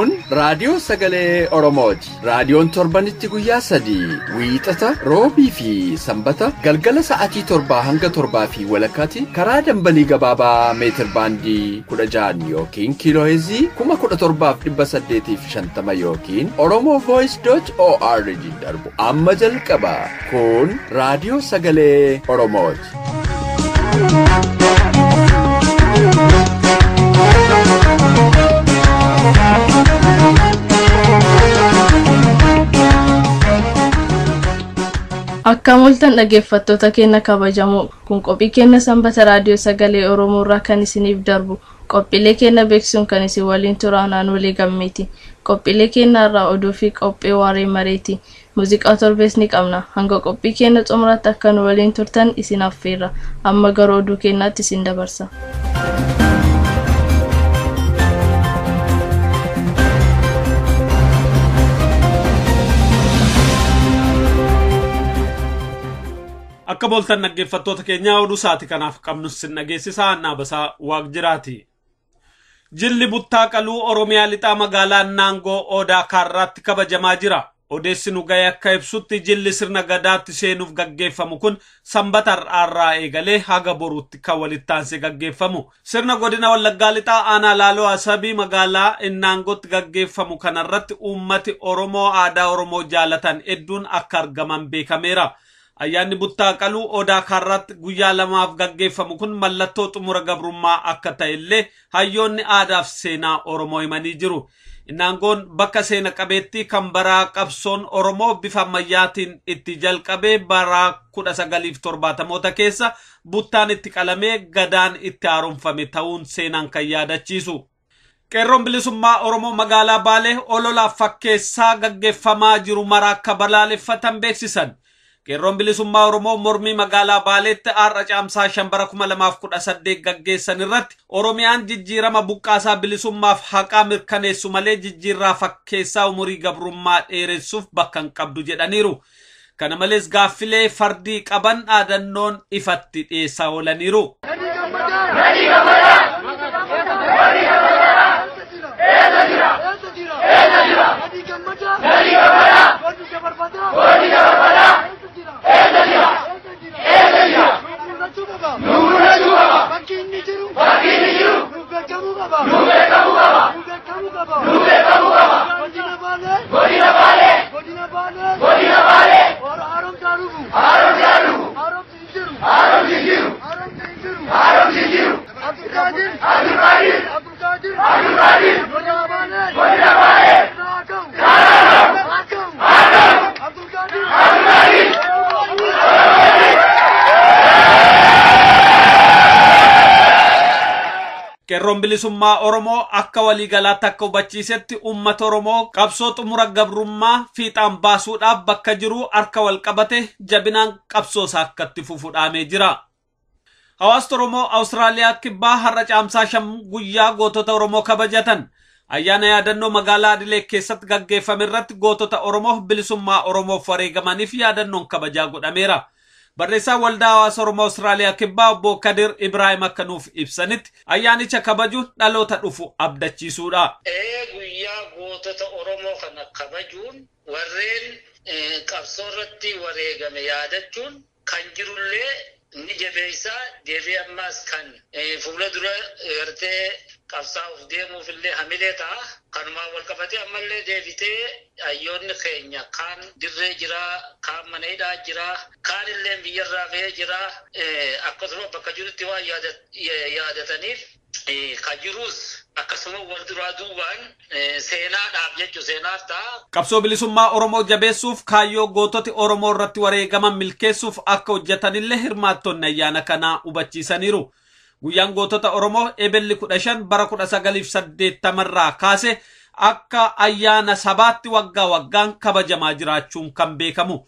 Kun raadiyoo sagalee Oromooti. Raadiyoon torbanitti guyyaa 3 wiixata, roobii fi sanbata galgala sa'aatii 7 hanga 7 fi walakkaatti karaa dambalii gabaabaa meetir baandii 16 yookiin kiilooheezii 17,850 yookiin oromovoice.org darbu. Amma jalqaba. Kun raadiyoo sagalee Oromooti. Akka mul'atan dhaggeeffattoota keenya kabajamoo kun qophii keenya sanbata raadiyoo sagalee Oromoo irraa kan isiniif darbu qophiilee keenya beeksisuun kan isin waliin turaan walii gammeeti. Qophiilee keenya irraa oduu fi qophii waaree mareeti. Muuziqaa torbees ni qabna. Hanga qophii keenya xumuraatti akka nu waliin turtan isin affeerra. Amma gara oduu keenyaatti isin dabarsa. Akka boltan dhaggeeffattoota keenya oduu saati kanaaf qabnu sin dhageessisaa Annaabasaa Waaqjiraati. Jilli buttaa qaluu Oromiyaa lixaa magaalaa Naangoo Odaa Kaarraatti kabajamaa jira. Odeessi nu ga'e akka ibsutti jilli sirna gadaatti seenuuf gaggeeffamu kun sanbata har'aa eegalee haga boruutti kan walitti aansee gaggeeffamu. Sirna godina Wallaggaa lixaa aanaa Laaloo Asabii magaalaa Naangootti gaggeeffamu kanarratti uummati Oromoo aadaa Oromoo jaalatan hedduun akka argaman beekameera. Ayyaanni buttaa qaluu Odaa Kaarraatti guyyaa lamaaf gaggeeffamu kun mallattoo xumura gabrummaa akka ta'ellee hayyoonni aadaaf seenaa Oromoo himanii jiru. Naangoon bakka seena qabeetti kan bara qabsoon Oromoo bifa ammayyaatiin itti jalqabee bara 1970moota keessa buttaan itti qalamee gadaan itti haaromfame ta'uun seenaan kan yaadachiisu. Qeerroon bilisummaa Oromoo magaalaa Baalee ololaaf fakkeessaa gaggeeffamaa jiru mara akka balaaleffatan beeksisan. Qeerroon bilisummaa Oromoo mormii magaalaa Baaleetti har'a caamsaa 5 bara 2018 gaggeessan irratti Oromiyaan jijjiirama buqqaasaa bilisummaaf haqaa mirkaneessu malee jijjiirraa fakkeessaa umurii gabrummaa dheeressuuf bakka hin qabdu jedhaniiru. Kana malees gaaffilee fardii qaban dhaadannoon ifatti dhiyeessaa oolaniiru. Qeerroon bilisummaa Oromoo akka waliigalaatti akka hubachiisetti uummata Oromoo qabsoo xumura gabrummaa fiixaan baasuudhaaf bakka jiru harka wal qabate jabinaan qabsoosaa akka itti fufu dhaamee jira. Hawaasni Oromoo Awustiraaliyaa kibbaa har'a caamsaa 5 guyyaa gootota Oromoo kabajatan. Ayyaana yaadannoo magaalaa Adilee keessatti gaggeeffame irratti gootota Oromoo bilisummaa Oromoof wareegamaniif yaadannoon kabajaa godhameera. Barreessaa waldaa hawaasa Oromoo Awustiraaliyaa kibbaa obbo Kadir Ibrahim akka nuuf ibsanitti ayyaanicha kabajuun dhaloota dhufu abdachiisuudha. Guyyaa gootota Oromoo kana kabajuun warreen qabsoo irratti wareegame yaadachuun kan jirullee ni jabeessaa deebii ammaas kan fuula dura gartee qabsaa'uuf deemuuf illee hamilee ta'a. Kanumaan wal qabatee ammallee deebitee hayyoonni keenya kaan dirree jira, kaan mana hidhaa jira, kaan illee biyyarraa bahee jira. Akkasuma bakka jirutti waan yaadataniif kan jirus akkasuma wal duraa duubaan seenaadhaaf jechuun seenaaf ta'a. Qabsoo bilisummaa Oromoo jabeessuuf kaayyoo goototi Oromoo irratti wareegaman milkeessuuf akka hojjetanillee hirmaattonni ayyaana kanaa hubachiisaniiru. Guyyaan gootota Oromoo eebelli 15 bara 1980 irraa kaase akka ayyaana sabaatti waggaa waggaan kabajamaa jiraachuun kan beekamu.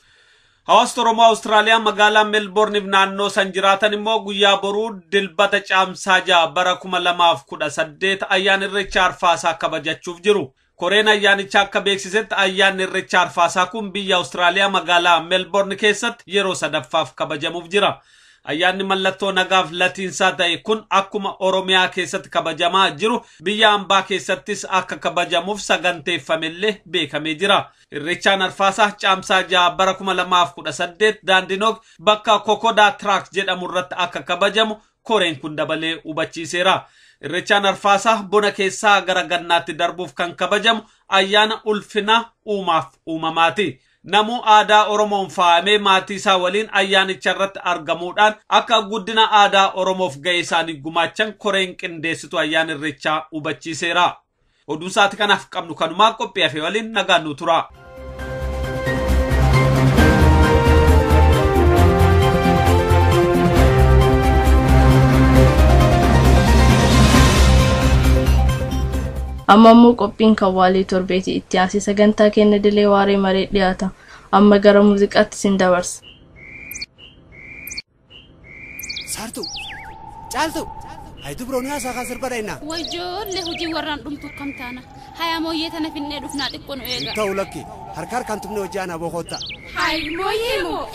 Hawaasni Oromoo Awustiraaliyaa magaalaa Melbourne naannoo san jiraatan immoo guyyaa boruu dilbata caamsaa 6 bara 2018 ayyaana Irreecha Arfaasaa kabajachuuf jiru. Koreen ayyaanichaa akka beeksisetti ayyaanni Irreecha Arfaasaa kun biyya Awustiraaliyaa magaalaa Melbourne keessatti yeroo sadaffaaf kabajamuuf jira. ayyaanni mallattoo nagaaf latiinsaa ta'e kun akkuma Oromiyaa keessatti kabajamaa jiru biyya ambaa keessattis akka kabajamuuf saganteeffamillee beekamee jira. Irreechaan Arfaasaa caamsaa 6 bara 2018 Daandinoog bakka Kokodaa Track jedhamu irratti akka kabajamu koreen kun dabalee hubachiiseera. Irreechaan Arfaasaa bona keessaa gara gannaatti darbuuf kan kabajamu ayyaana ulfina uumaaf uumamaati. Namuu aadaa Oromoon faayamee maatii isaa waliin ayyaanicha irratti argamuudhaan akka guddina aadaa Oromoof ga'ee isaanii gumaachan koreen qindeessitu ayyaana irreechaa hubachiiseera. Oduun sa'aatii kanaaf qabnu kanumaa qophii fi waliin nagaan nu tura. amma immoo qophiin kawwaalii torbeeti itti aansee sagantaa keenya dilee waaree malee dhiyaata. Amma gara muuziqaatti sin dabarsa. Sartu caaltu haytu birooniyaa saakaa sirbadhaynaa wajjoolle hojii warraan dhumtu kam taana haya mooyyee tana finnee dhufnaa xiqqoo nu eega ta'u lakki harka harkaan tumne hojii aanaa boqotta hay mooyyee moo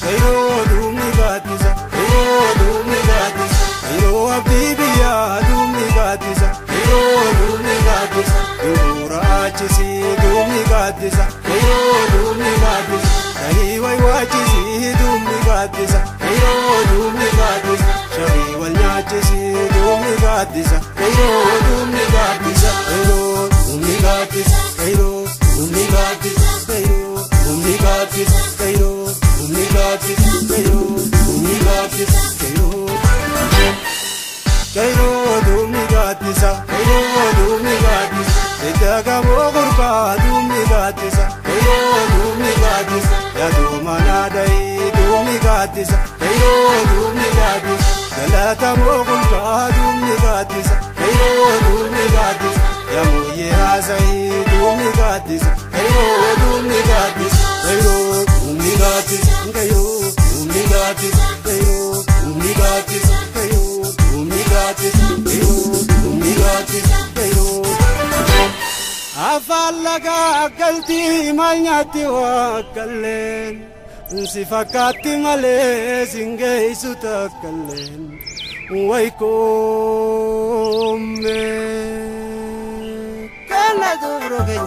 Kayroo duumni gaaddisa kayroo duumni gaaddisa kayroo abdii biyyaa duumni gaaddisa kayroo duumni gaaddisa duuraachisi duumni gaaddisa kayroo duumni gaaddisa shahii way waachisi duumni gaaddisa kayroo duumni gaaddisa shahii wal nyaachisi duumni gaaddisa kayroo duumni gaaddisa kayroo duumni gaaddisa kayroo duumni gaaddisa kayroo duumni gaaddisa kayroo Kairo dumi gatisa Kairo dumi gatisa Tedaga mogurka dumi gatisa Kairo dumi gatisa Ya dumana dai dumi gatisa Kairo dumi gatisa Galata mogurka dumi gatisa Kairo dumi gatisa Ya moye hazai dumi gatisa Kairo dumi gatisa Kairo dumi gatisa Kairo dumi gatisa Kairo dumi gatisa Kairo Afalaga galti manyati wakallen sifakati male singe sutakallen waiko me kana dobrogen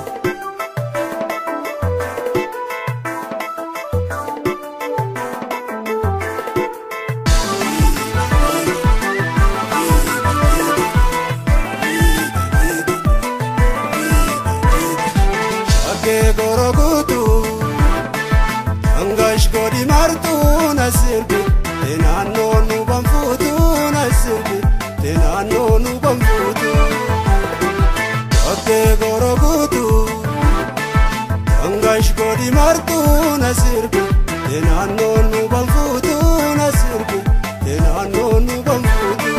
gorogutu angash godi martu nasirbi tenano nu bamfutu nasirbi tenano nu bamfutu oke gorogutu angash godi martu nasirbi tenano nu bamfutu nasirbi tenano nu bamfutu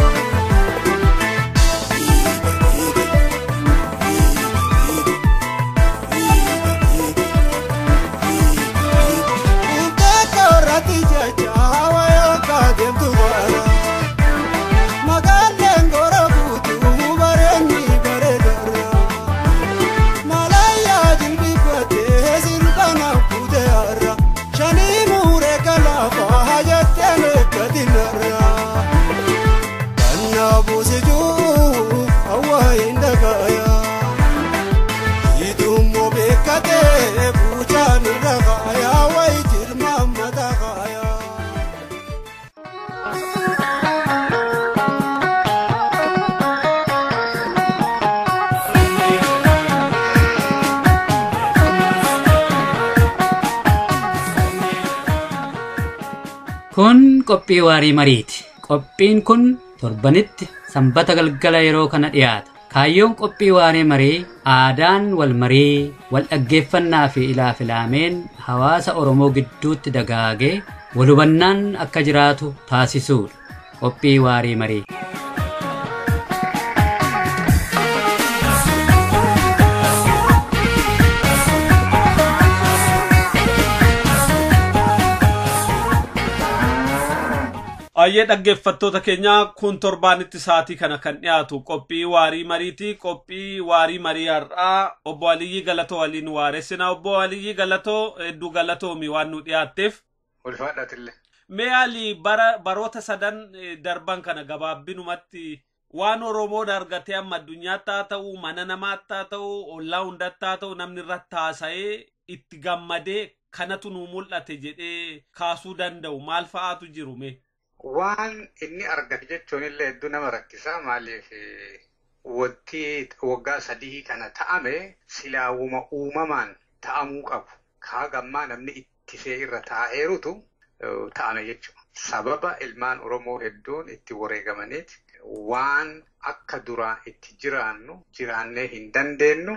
Kun qophii waarii mariiti. Qophiin kun torbanitti sanbata galgala yeroo kana dhiyaata. Kaayyoon qophii waarii marii aadaan wal marii, wal dhaggeeffannaa fi ilaafilaameen hawaasa Oromoo gidduutti dagaagee wal hubannaan akka jiraatu taasisuudha. Qophii waarii marii. Ayyee dhaggeeffattoota keenya kun torbaanitti sa'aatii kana kan dhiyaatu qophii waarii mariitii. Qophii waarii marii har'aa obbo Aliyyii Galatoo waliin waaressinaa. Obbo Aliyyii Galatoo hedduu galatoomi waan nu dhiyaatteef. Ulfaadhaatille. Mee Ali baroota sadan darban kana gabaabbinumatti waan Oromoon argatee amma addunyaatti haa ta'u, mana namaatti haa ta'u, ollaa hundatti haa ta'u, namni irratti haasa'ee itti gammadee kanatu nu mul'ate jedhee kaasuu danda'u maal fa'aatu jiru mee? Waan inni argate jechuun illee hedduu nama rakkisaa. Maaliif wanti waggaa 3 kana ta'ame silaa uumamaan ta'amuu qabu. Kaagammaa namni ittisee irra taa'eerutu ta'ame jechuudha. Sababa ilmaan Oromoo hedduun itti wareegamaniiti waan akka duraa itti jiraannee hin dandeenyu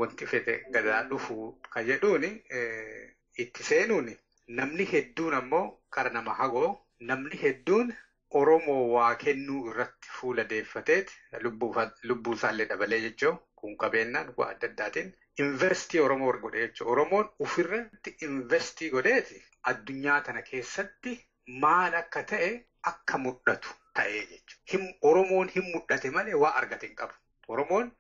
wanti fedhe gadaa dhufu ka jedhuuni itti seenuuni. Namni hedduun ammoo kara nama hagoo. Namni hedduun Oromoo waa kennuu irratti fuula deeffateeti lubbuu isaallee dabalee jechuun kun qabeenyaan waa adda addaatiin investii Oromoo godhee jechuudha. Oromoon ofirratti investii godheeti addunyaa tana keessatti maal akka ta'e akka mul'atu ta'ee jechuudha. Oromoon hin mul'ate malee waa argate hin qabu. Oromoon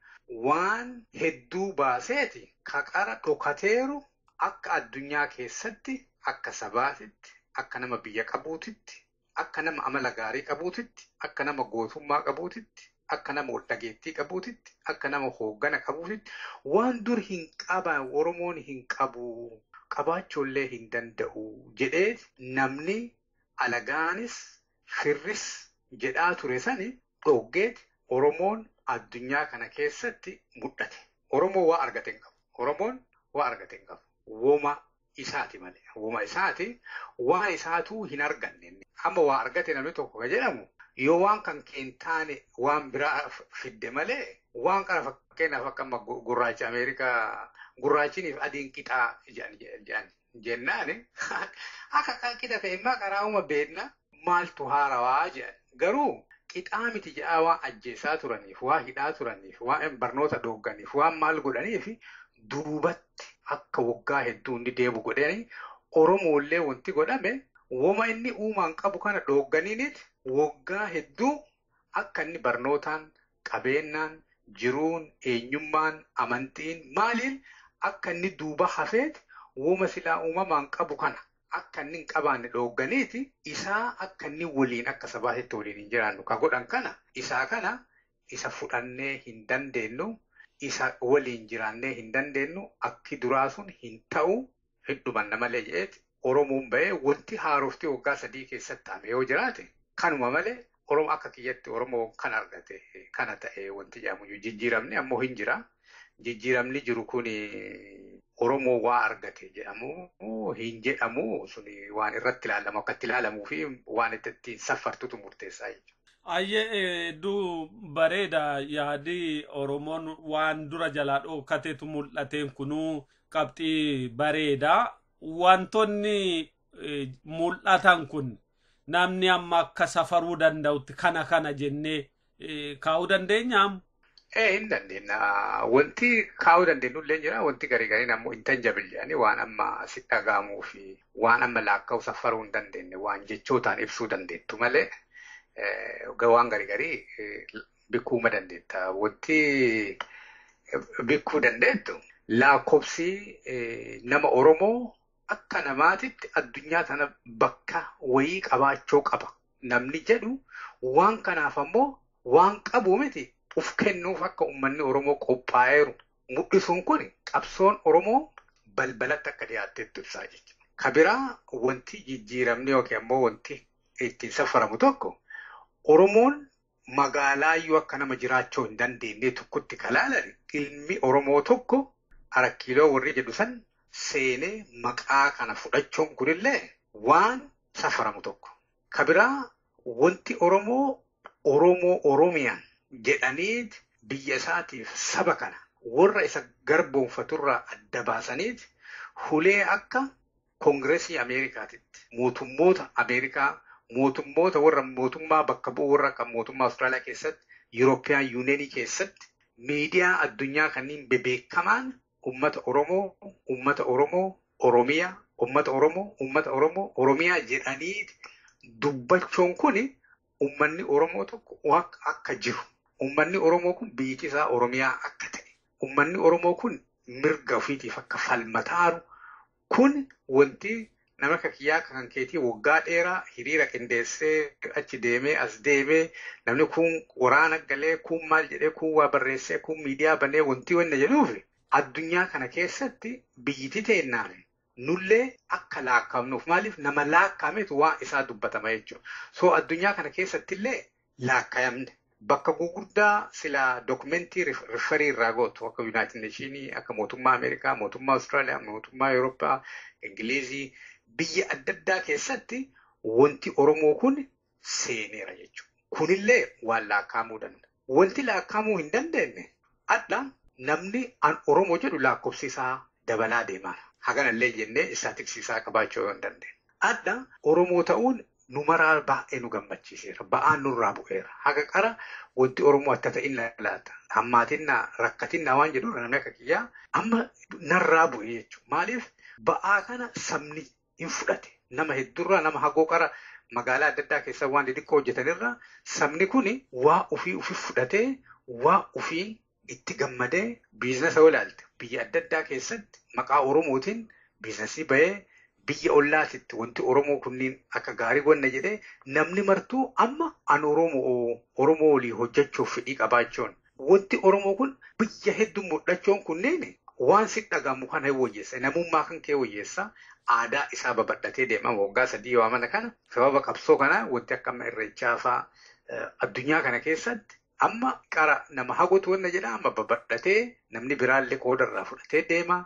waan hedduu baaseeti kaqara dhokateeru akka addunyaa keessatti akka sabaatitti. Akka nama biyya qabuutitti, akka nama amala gaarii qabuutitti, akka nama gootummaa qabuutitti, akka nama waldhageettii qabuutitti, akka nama hooggana qabuutitti waan dur hin qaban Oromoon hin qabu qabaachuullee hin danda'u jedhee namni alagaanis firris jedhaa ture sani dhoggeeti Oromoon addunyaa kana keessatti mul'ate. Oromoo waa argate hin qabu. Oromoon waa argate hin qabu. Woma isaati malee. Woma isaati waan isaatuu hin arganne. Amma waa argate namni tokko ka jedhamu yoo waan kan keen taane waan biraa fidde malee waan kana fakkeenyaaf akka amma gurraacha Ameerikaa gurraachiniif adiin qixaa jennaani akka kan qixa ta'e immoo karaa'uma beekna maaltu haarawaa jedhan garuu qixaa miti jedhaa waan ajjeesaa turaniif waan hidhaa turaniif waan barnoota doogganiif waan maal godhaniif duubatti akka waggaa hedduu inni deebu godhanii Oromoollee wanti godhame woma inni uumaan qabu kana doogganiiniti waggaa hedduu akka inni barnootaan qabeenyaan jiruun eenyummaan amantiin maaliin akka inni duuba hafeeti woma silaa uumamaan qabu kana akka inni hin qabaanne doogganiiti isaa akka inni waliin akka sabaatitti waliin hin jiraannu ka godhan kana isaa kana isa fudhannee hin dandeenyu isa waliin jiraannee hin dandeenyu akki duraa sun hin ta'u heddumanna malee jedheeti Oromoon ba'ee wanti haaroftii waggaa 3 keessatti ta'ame yoo jiraate kanuma malee Oromoo akka kiyyatti Oromoo kan argate kana ta'e wanti jedhamu jijjiiramni ammoo hin jira. Jijjiiramni jiru kun Oromoo waa argate jedhamu hin jedhamu suni waan irratti ilaalamu akka itti ilaalamuu fi waan itti safartutu murteessaa jechuudha. Ayyee bareeda yaadi Oromoon waan dura jalaa dhookateetu mul'ateen kunuu qabxii bareeda. Wantoonni mul'atan kun namni amma akka safaruu danda'utti kana jennee kaa'uu dandeenyaam? Hin dandeenya. Wanti kaa'uu dandeenyu illee jira. Wanti garii ammoo intangible jedhanii waan amma si dhagahamuu fi waan amma laakkaa'u safaruu hin dandeenye waan jechootaan ibsuu dandeettu malee waan garii bikkuu ma dandeetta. Wanti bikkuu dandeettu lakkoofsi nama Oromoo akka namaatitti addunyaa tana bakka wayii qabaachuu qaba. Namni jedhu waan kanaaf ammoo waan qabu miti uf kennuuf akka uummanni Oromoo qophaa'eeru mul'isuun kun qabsoon Oromoo balbalatti akka dhiyaatteettu ibsaa jechuudha. Ka biraa wanti jijjiiramni yookiin ammoo wanti ittiin safaramu tokko Oromoon magaalaayyuu akka nama jiraachuu hin dandeenye tokkotti kalaalani ilmi Oromoo tokko Arakkiiloo warri jedhu san seenee maqaa kana fudhachuun kunillee waan safaramu tokko. Ka biraa wanti Oromiyaan jedhaniit biyya isaatiif saba kana warra isa garboonfaturraa adda baasaniit hulee akka Koongireesii Ameerikaatitti mootummoota Ameerikaa mootummoota warra mootummaa bakka bu'u warra kan mootummaa Austraaliyaa keessatti Yurooppiyaan Yuuneenii keessatti miidiyaa addunyaa kanneen bebeekamaan ummata Oromoo, Oromiyaa, ummata Oromoo, Oromiyaa jedhanii dubbachuun kuni ummanni Oromoo tokko akka jiru. Ummanni Oromoo kun biyyi isaa Oromiyaa akka ta'e. Ummanni Oromoo kun mirga ofiitiif akka falmataaru. Kun wanti nama kakiyyaa kan keetii waggaa dheeraa hiriira qindeessee achi deemee as deemee namni kun waraana galee kun maal jedhee kun waa barreessee kun miidiyaa banee wanti wanna jedhuufi addunyaa kana keessatti biyyiti teennaan nullee akka laakkamnuuf maaliif nama laakkaametu waa isaa dubbatama jechuudha. So addunyaa kana keessatti illee laakkayamne bakka gurguddaa sila dokumentii rifarii irraa gootu akka United Nations, akka mootummaa Ameerikaa, mootummaa Austraaliyaa, mootummaa Awurooppaa, Ingilizii biyya adda addaa keessatti wanti Oromoo kun seeneera jechuudha. Kunillee waan laakkaamuu danda'a. Wanti laakkaamuu hin dandeenye adda namni an Oromoo jedhu lakkoofsisaa dabalaa deemaa. Haganallee jennee isaa tiksisaa qabaachuu hin dandeenye. Adda Oromoo ta'uun numaraa baay'ee nu gammachiiseera. Ba'aan nurraa bu'eera. Haga qara wanti Oromoo akka ta'in laata. Hammaatinna rakkatinna waan jedhu namni akka kiyyaa amma narraa bu'e jechuudha. Maaliif ba'aa kana sabni hin fudhate. Nama hedduurraa nama hagoo qara magaalaa adda addaa keessa waan xixiqqoo hojjetanirraa sabni kuni waa ofii fudhatee waa ofii itti gammadee biizinasa olaalte. Biyya adda addaa keessatti maqaa Oromootiin biizinasii bahee biyya ollaatitti wanti Oromoo kunniin akka gaarii wanna jedhee namni martuu amma an Oromoo olii hojjechuuf fedhii qabaachuun wanti Oromoo kun biyya hedduu mul'achuun kunneen waan si dhagamu kana wayyeessa namummaa kan kee wayyeessa aadaa isaa babadhatee deema waggaa 3 yoo amana kana sababa qabsoo kana wanti akka amma irreechaa fa'aa addunyaa kana keessatti amma qara nama hagotu wanna jedha amma babadhatee namni biraallee qoodarraa fudhatee deema.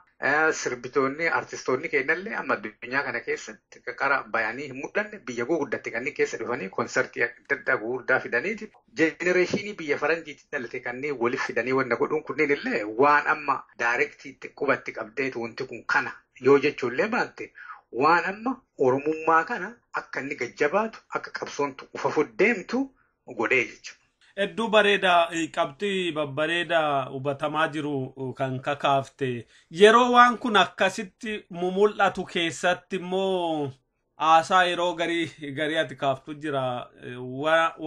Sirbitoonni artistoonni kennallee amma addunyaa kana keessatti qara bayanii hin mul'anne biyya gurguddatti kanneen keessa dhufanii konsertii adda addaa gurguddaa fidaniiti. Jenereeshinii biyya faranjiitti dhalate kanneen waliif fidanii wanna godhuun kunneen illee waan amma daayirektiitti qubatti qabdeetu wanti kun kana yoo jechuullee baatte waan amma Oromummaa kana akka inni gajjabaatu akka qabsoontu ufa fuddeemtu godhee jechuudha. Hedduu bareeda qabxii babbareeda hubatamaa jiru kan kakaafte yeroo waan kun akkasitti mul'atu keessatti immoo haasaa yeroo garii ati kaaftu jira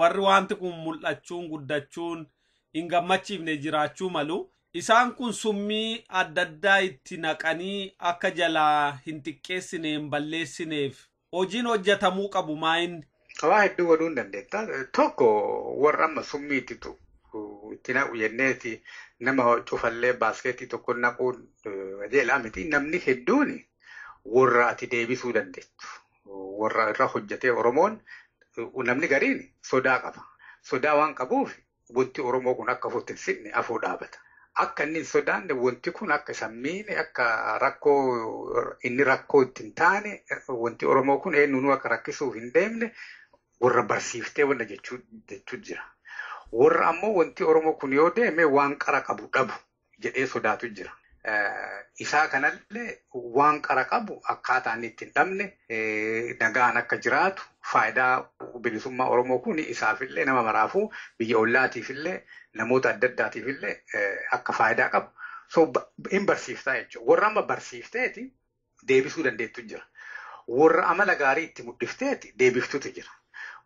warri wanti kun mul'achuun guddachuun hin gammachiifne jiraachuu malu isaan kun summii adda addaa itti naqanii akka jalaa hin xiqqeessine hin balleessineef hojiin hojjetamuu qabu maayin. Waa hedduu godhuu hin dandeetta. Tokko warra amma summiititu itti naqu jenneeti nama cufallee baaskeetii tokko naquun ajeelaa miti. Namni hedduun warra ati deebisuu dandeettu. Warra irra hojjetee Oromoon namni gariin sodaa qaba. Sodaa waan qabuuf wanti Oromoo kun akka fottensinne afoo dhaabata. Akka inni hin sodaanne wanti kun akka sammiine akka inni rakkoo ittiin taane wanti Oromoo kun eenyuun akka rakkisuuf hin deemne warra barsiiftee wanna jechuu jira. Warra ammoo wanti Oromoo kun yoo deeme waan qara qabu dhabu jedhee sodaatu jira. Isaa kanallee waan qara qabu akkaataa inni ittiin dhabne nagaan akka jiraatu faayidaa bilisummaa Oromoo kun isaafillee nama maraafuu biyya ollaatiifillee namoota adda addaatiifillee akka faayidaa qabu. So hin barsiiftaa jechuudha. Warra amma barsiifteeti deebisuu dandeettu jira. Warra amala gaarii itti mul'ifteeti deebiftutu jira.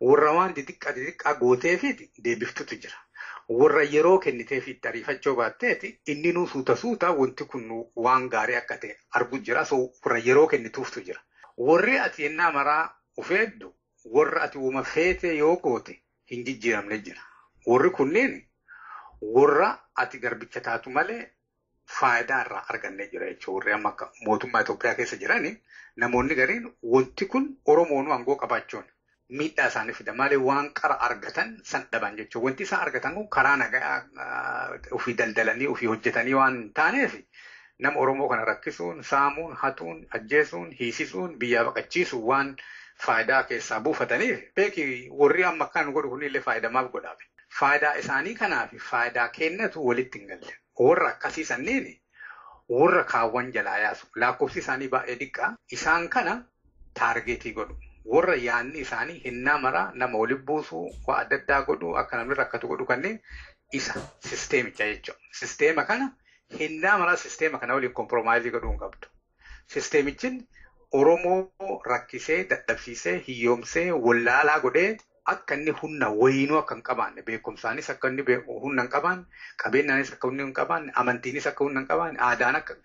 Warra waan xixiqqaa gooteefiiti deebiftutu jira. Warra yeroo kenniteefi itti ariifachuu baatteeti inni nuu suuta wanti kun waan gaarii akka ta'e argu jira. So warra yeroo kennituuftu jira. Warri ati ennaa maraa ufeeddu warra ati uuma feete yoo goote hin jijjiiramne jira. Warri kunneen warra ati garbicha taatu malee faayidaa irraa argannee jira jechuudha. Warri amma akka mootummaa Itoophiyaa keessa jirani namoonni gariin wanti kun Oromoon aangoo qabaachuun miidhaa isaanii fida malee waan qara argatan san dhaban jechuudha. Wanti isaan argatan kun karaa nagaa ofii daldalanii ofii hojjetanii waan taaneef nama Oromoo kana rakkisuun, saamuun, hatuun, ajjeesuun, hiisisuun, biyyaa baqachiisuun waan faayidaa keessaa buufataniif beeki warri amma kan godhu kunillee faayidamaaf godhaabe. Faayidaa isaanii kanaaf faayidaa kennatu walitti hin galle. Warra akkasii sanniin warra kaawwan jalaa yaasu lakkoofsi isaanii baay'ee xiqqaa isaan kana taargeetii godhu. Warra yaanni isaanii hinnaa maraa nama waliin buusuu waa adda addaa godhu akka namni rakkatu godhu kanneen isa sisteemicha jechuudha. Sisteema kana hinnaa maraa sisteema kana waliin komproomaayizii godhuu hin qabdu. Sisteemichin Oromoo rakkisee dadhabsiisee hiyyoomsee wallaalaa godhee akka inni humna wayinuu akka hin qabaanne beekumsaanis akka inni humna hin qabaanne qabeenyaanis akka humna hin qabaanne amantiinis akka humna hin qabaanne aadaan akka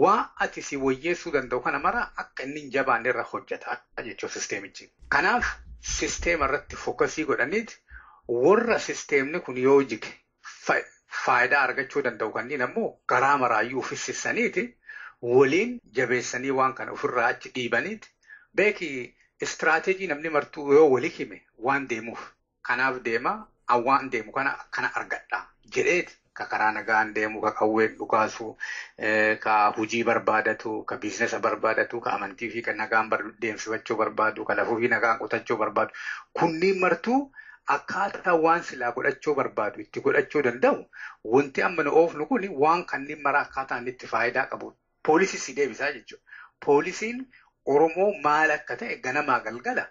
waa ati si wayyeessuu danda'u kana mara akka inni hin jabaanne irra hojjetaa jechuun sisteemichi. Kanaaf sisteema irratti fookasii godhaniiti warra sisteemni kun yoo jige faayidaa argachuu danda'u kanneen ammoo garaa maraayyuu uffisisaniiti waliin jabeessanii waan kana ofirraa achi dhiibaniiti beeki. Istiraatejii namni martuu yoo walii hime waan deemuuf kanaaf deema waan deemu kana argadha jedheeti ka karaa nagaan deemu ka qawween dhugaasu ka hujii barbaadatu ka biizinesa barbaadatu ka amantii fi ka nagaan deemsifachuu barbaadu ka lafuu fi nagaan qotachuu barbaadu kunniin martuu akkaataa waan silaa godhachuu barbaadu itti godhachuu danda'u wanti amma nu oofnu kun waan kanneen mara akkaataa inni itti faayidaa qabu poolisii si deebisaa jechuudha. Poolisiin Oromoo maal akka ta'e ganamaa galgala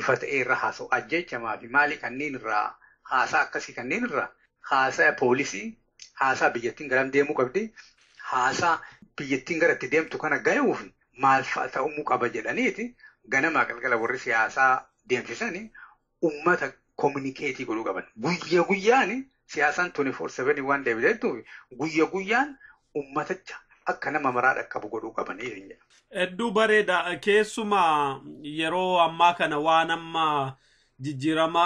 ifa ta'e irra haasa'u ajjeechamaa fi maali kanneen irraa haasaa akkasii kanneen irraa haasaa poolisii haasaa biyyattiin garam deemuu qabdi haasaa biyyattiin gara itti deemtu kana ga'uuf maal fa'a ta'uu qaba jedhaniiti ganamaa galgala warri siyaasaa deemsisanii uummata kominikeetii godhuu qaban guyyaa guyyaan siyaasaan 24/7 waan deebi'eetuuf guyyaa guyyaan uummaticha akka nama maraa dhaqqabu godhuu qabanii jechuudha. Hedduu bareeda keessumaa yeroo ammaa kana waan amma jijjiirama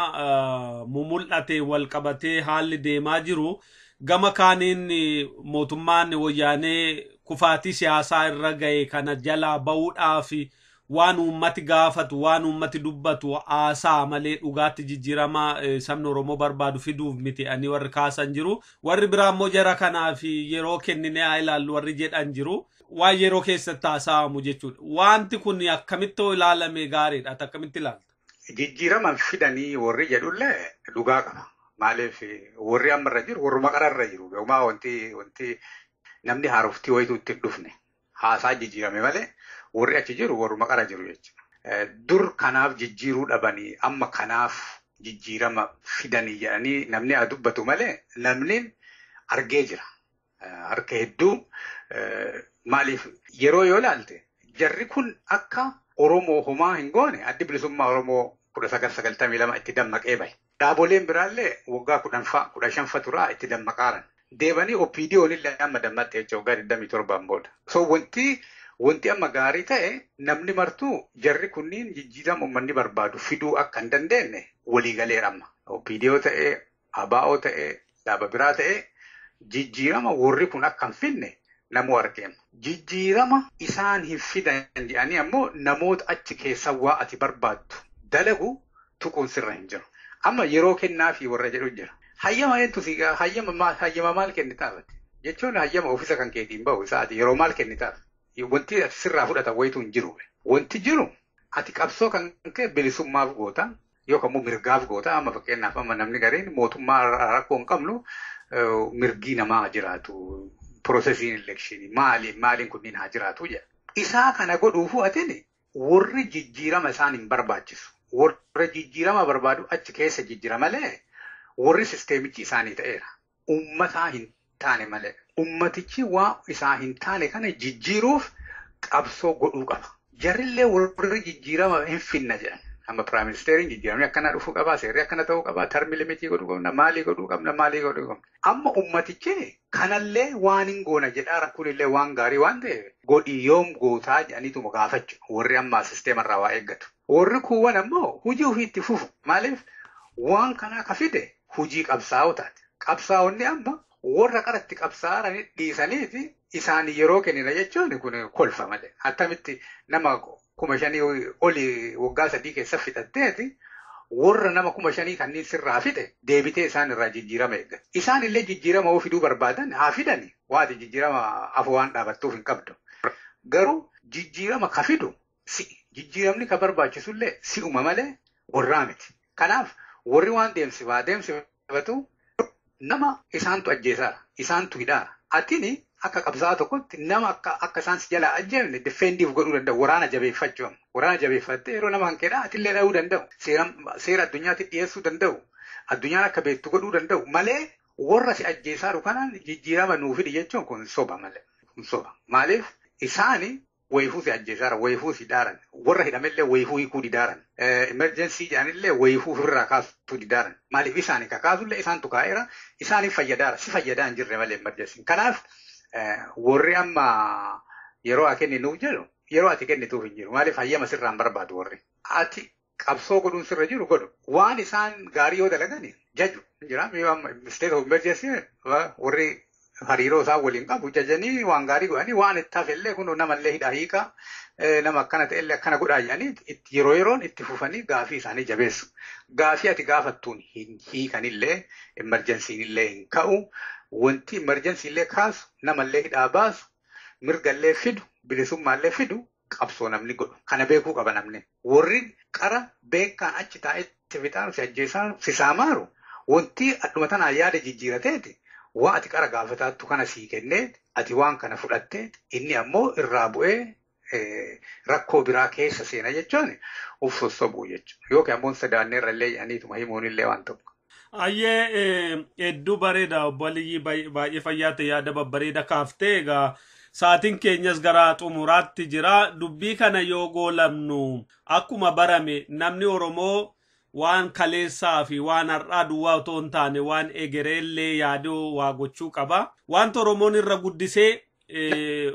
mumul'ate wal qabatee haalli deemaa jiru gama kaaniin mootummaan wayyaanee kufaatii siyaasaa irra ga'e kana jalaa ba'uudhaaf waan uummati gaafatu waan uummati dubbatu haasaa malee dhugaatti jijjiirama sabni Oromoo barbaadu fiduuf miti ani warri kaasan jiru warri biraa immoo jara kanaaf yeroo kenninee haa ilaallu warri jedhan jiru. Waan yeroo keessatti haasa'amu jechuudha. Wanti kun akkamitti ilaalame gaariidha. Ati akkamitti ilaalta? Jijjiirama fidanii warri jedhullee dhugaa qaba. Maaliif warri ammarra jiru warruma qararra jiru. Gaumaa wanti namni haaroftii wayituu itti dhufne haasaa jijjiirame malee warri achi jiru warruma qara jiru jechuudha. Dur kanaaf jijjiiruu dhabanii amma kanaaf jijjiirama fidanii jedhanii namni haa dubbatu malee namni argee jira. Harka hedduu maaliif yeroo yoo ilaalte jarri kun akka Oromoo homaa hin goone addi bilisummaa Oromoo 1992 itti dammaqee bahe. Dhaaboleen biraallee waggaa 15 turaa itti dammaqaaran. Deebanii OPDO'n illee amma dammatte jecha waggaa 27 booda. So wanti amma gaarii ta'e namni martuu jarri kunniin jijjiirama uummanni barbaadu fiduu akka hin dandeenye waliigaleera amma. OPDO ta'ee, ABO ta'ee, dhaaba biraa ta'ee jijjiirama warri kun akka hin finne namoo argeema. Jijjiirama isaan hin fidan jedhanii ammoo namoota achi keessa waa ati barbaaddu dalagu tuquun sirra hin jiru. Amma yeroo kennaa fi warra jedhu jira. Hayyama eentu sigaa hayyama maal kennitaaf jechuun hayyama ofiisa kan keetiin bahu isaati yeroo maal kennitaaf wanti ati sirraa fudhatan wayitu hin jiru. Wanti jiru ati qabsoo kan kee bilisummaaf goota yookaan immoo mirgaaf goota amma fakkeenyaaf amma namni gariin mootummaa rakkoo hin qabnu mirgi namaa jiraatu. Processing election maaliin kunniin haa jiraatu jedha. Isaa kana godhuufu atini warri jijjiirama isaan hin barbaachisu. Warri jijjiirama barbaadu achi keessa jijjiira malee warri sisteemichi isaanii ta'eera. Uummataa hin taane malee. Uummatichi waa isaa hin taane kana jijjiiruuf qabsoo godhuu qaba. Jarrillee warri jijjiirama hin finna jedhan. Amma Prime Ministeriin jijjiiramni akkana dhufuu qabaa, seerri akkana ta'uu qabaa, termi limitii godhuu qabna, maalii godhuu qabna. Amma ummatichi kanallee waan hin goona jedhaa rakkunillee waan gaarii waan ta'eef godhi yoom gootaa jedhaniitu gaafachuu warri amma sisteemarraa waa eeggatu. Warri kuuwwan ammoo hujii ofiitti fufu. Maaliif waan kanaa ka fide hujii qabsaa'oo taate. Qabsaa'onni amma warra qaratti qabsaa'anii dhiisaniiti isaan yeroo kennina jechuun kun kolfa malee. Attamitti nama 5,000 oli waggaa 3 keessa fixatteeti warra nama 5,000 kanneen sirraa fide deebitee isaan irraa jijjiirama eeggatu. Isaan illee jijjiirama oo fiduu barbaadan haa fidani. Waati jijjiirama afoo waan dhaabattuuf hin qabdu. Garuu jijjiirama ka fidu jijjiiramni ka barbaachisullee si'uma malee warraa miti. Kanaaf warri waan deemsifatu nama isaantu ajjeesaara. Isaantu hidhaara. Atini akka qabsaa'aa tokkotti nama akka isaan si jalaa ajjeefne defendiif godhuu danda'u. Waraana jabeeffachuu. Waraana jabeeffattee yeroo nama hanqeedhaa atillee dhahuu danda'u. Seera addunyaatti dhiyeessuu danda'u. Addunyaan akka beektu godhuu danda'u. Malee warra si ajjeesaaru kanaan jijjiirama nuu fidi jechuun kun soba malee. Soba. Maaliif isaani wayifuu si ajjeesaara wayifuu si daaran warra hidhamellee wayifuu hiikuu didaaran emergency jedhanillee wayifuu ofirraa kaasuu didaaran maaliif isaanii kakaasullee isaantu kaa'eera isaaniif fayyadaara si fayyadaa hin jirre malee emergency kanaaf warri amma yeroo ati kenninuuf jedhu yeroo ati kennituuf hin jiru maaliif hayyama sirraan barbaadu warri ati qabsoo godhuun sirra jiru godhu waan isaan gaarii yoo dalagani jaju jira state of emergency warri hariiroo isaa waliin qabu jajanii waan gaarii godhanii waan itti hafellee kun namallee hidhaa hiikaa nama akkana ta'ellee akkana godhaa jedhanii yeroo yeroon itti fufanii gaafii isaanii jabeessu gaafii ati gaafattuun hin hiikanillee emergensiinillee hin ka'u wanti emergensiillee kaasu namallee hidhaa baasu mirgallee fidu bilisummaallee fidu qabsoo namni godhu kana beekuu qaba namni warri qara beekaan achi taa'etti fixaan si ajjeesaan si saamaaru wanti adduma tanaa yaada jijjiirateeti waa ati qara gaafataattu kana sii kenneet ati waan kana fudhatteet inni ammoo irraa bu'ee rakkoo biraa keessa seena jechuun uf sossobuu jechuudha yookiin ammoo sadaanneerra illee jedhaniituma himuunillee waan tokko. Ayyee hedduu bareeda obbo Aliyyi baay'ee fayyaa ta'e yaada babbareeda kaaftee egaa saatiin keenyas gara xumuraatti jira dubbii kana yoo goolabnu akkuma barame namni Oromoo waan kaleessaa fi waan har'aa duwwaa otoo hin taane waan egereellee yaaduu waa gochuu qaba wanta Oromoon irra guddisee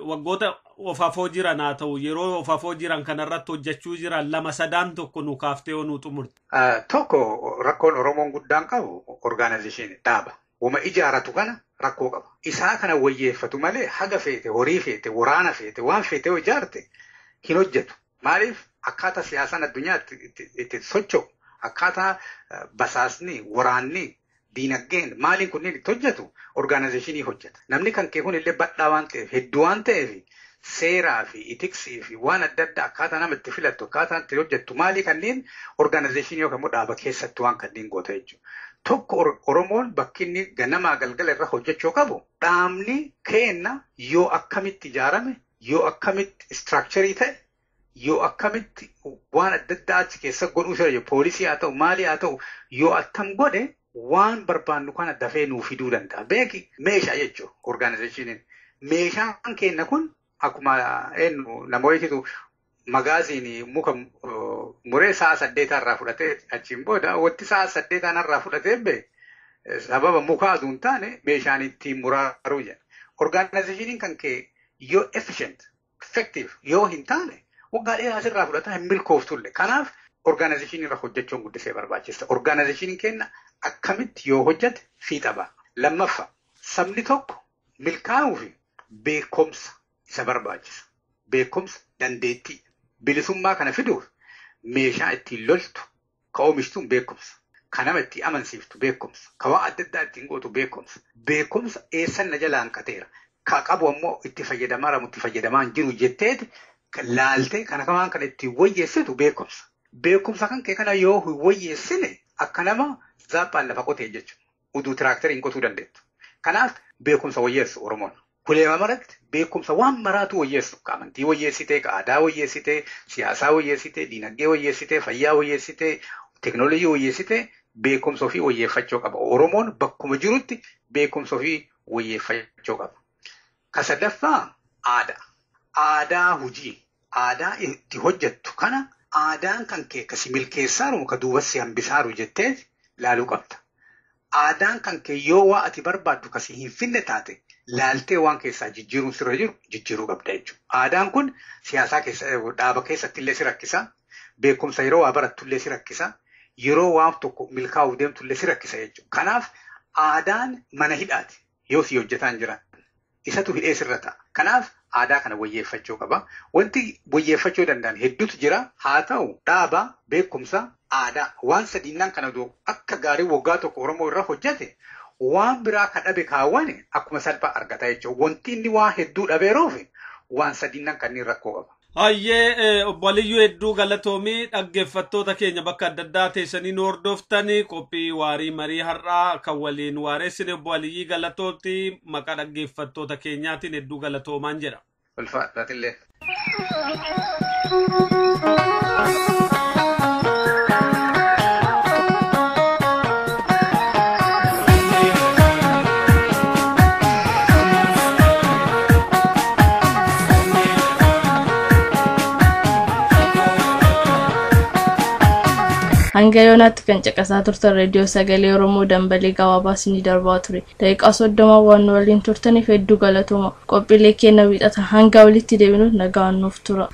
waggoota ofafoo jiran haa ta'u yeroo ofafoo jiran kanarratti hojjechuu jiran lama sadaan tokko nu kaaftee yoo nu xumurte. Tokko rakkoon Oromoon guddaan qabu organization dhaaba. Wama ijaaratu kana rakkoo qaba. Isaa kana wayyeeffatu malee haga feete horii feete waraana feete waan feete yoo ijaarte hin hojjetu. Maaliif akkaataa siyaasaan addunyaatti itti socho'u akkaataa basaasni waraanni diinagdeen maaliin kunniin itti hojjetu organizationii hojjeta. Namni kan kee kun illee badhaa waan ta'eef hedduu waan ta'eef seeraa fi itiksii fi waan adda addaa akkaataa nama itti filattu akkaataa itti hojjettu maalii kanneen organizationii yookaan immoo dhaaba keessatti waan kanneen goota jechuudha. Tokko Oromoon bakki inni ganamaa galgala irra hojjechuu qabu dhaabni keenna yoo akkamitti ijaarame yoo akkamitti istiraakcharii ta'e yoo akkamitti waan adda addaa achi keessa godhuu jira poolisii haa ta'u maalii haa ta'u yoo attam godhe waan barbaannu kana dafee nuu fiduu danda'a. Beeki meeshaa jechuudha organizationin meeshaan keenna kun akkuma namoota magaaziin muka muree sa'a 8 irraa fudhatee achiin booda wanti sa'a 8 irraa fudhatee sababa mukaa aduu hin taane meeshaan ittiin muraaruu jedha. Organizationin kan kee yoo efficient effective yoo hin taane waggaa dheeraa asirraa fudhata hin milkooftullee. Kanaaf organizationii irra hojjechuun guddisee barbaachisa. Organizationiin kenna akkamitti yoo hojjete fiixa ba'a. Lammaffaa sabni tokko milkaa'uu fi beekumsa isa barbaachisa. Beekumsa dandeettii bilisummaa kana fiduuf meeshaa ittiin loltu ka oomishtuun beekumsa. Ka nama itti amansiiftu beekumsa. Ka waan adda addaa ittiin gootu beekumsa. Beekumsa eessan na jalaa hanqateera. Ka qabu ammoo itti fayyadamaa itti fayyadamaa hin jiru jetteeti laaltee kana kamaan kan ittiin wayyeessitu beekumsa. Beekumsa kan kee kana yoo hin wayyeessine akka nama zaaphaan lafa qotee jechuudha. Uduu tiraakteriin qotuu dandeettu. Kanaaf beekumsa wayyeessu Oromoon. Kuleema maratti beekumsa waan maraatu wayyeessu. Ka amantii wayyeessitee, ka aadaa wayyeessitee, siyaasaa wayyeessitee, diinagdee wayyeessitee, fayyaa wayyeessitee, teknoolojii wayyeessitee beekumsa ofii wayyeeffachuu qaba. Oromoon bakkuma jirutti beekumsa ofii wayyeeffachuu qaba. Ka sadaffaa aadaa. Aadaa hojii. Aadaa itti hojjettu kana aadaan kan kee kasi milkeessaaru ka duubatti hambisaaru jettee laaluu qabda. Aadaan kan kee yoo waa ati barbaaddu kasi hin finne taate laaltee waan keessaa jijjiiruun sirra jiru jijjiiruu qabda jechuudha. Aadaan kun siyaasaa keessa dhaaba keessatti illee si rakkisa. Beekumsa yeroo waa barattu illee si rakkisa. Yeroo waan tokko milkaa'uuf deemtu illee si rakkisa jechuudha. Kanaaf aadaan mana hidhaati yoo si hojjetaan jiran. Isatu hidhee sirra ta'a. Kanaaf aadaa kana wayyeeffachuu qaba. Wanti wayyeeffachuu danda'an hedduutu jira. Haa ta'u dhaaba beekumsa aadaa waan sadiinaan kana akka gaarii waggaa tokko Oromoo irra hojjete waan biraa kan dhabe kaawwane akkuma salphaa argata jechuudha. Wanti inni waa hedduu dhabeeruuf waan sadiinaan kanneen rakkoo qaba. Hayyee obbo Aliyyuu hedduu galatoomii dhaggeeffattoota keenya bakka adda addaa teessanii nu hordoftanii qophii waarii marii har'aa kan waliin waareessine obbo Aliyyii galatootti maqaa dhaggeeffattoota keenyaatiin hedduu galatoomaan jedha. Ulfaadhaatillee. hanga yoonaatti kan caqasaa turtan raadiyoo sagalee Oromoo dambalii gabaabaa isinii darbaa ture. Daqiiqaa 30 waan waliin turtaniif hedduu galatooma. Qophiilee keenya wiixata hanga walitti deebinu nagaan nuuf tura.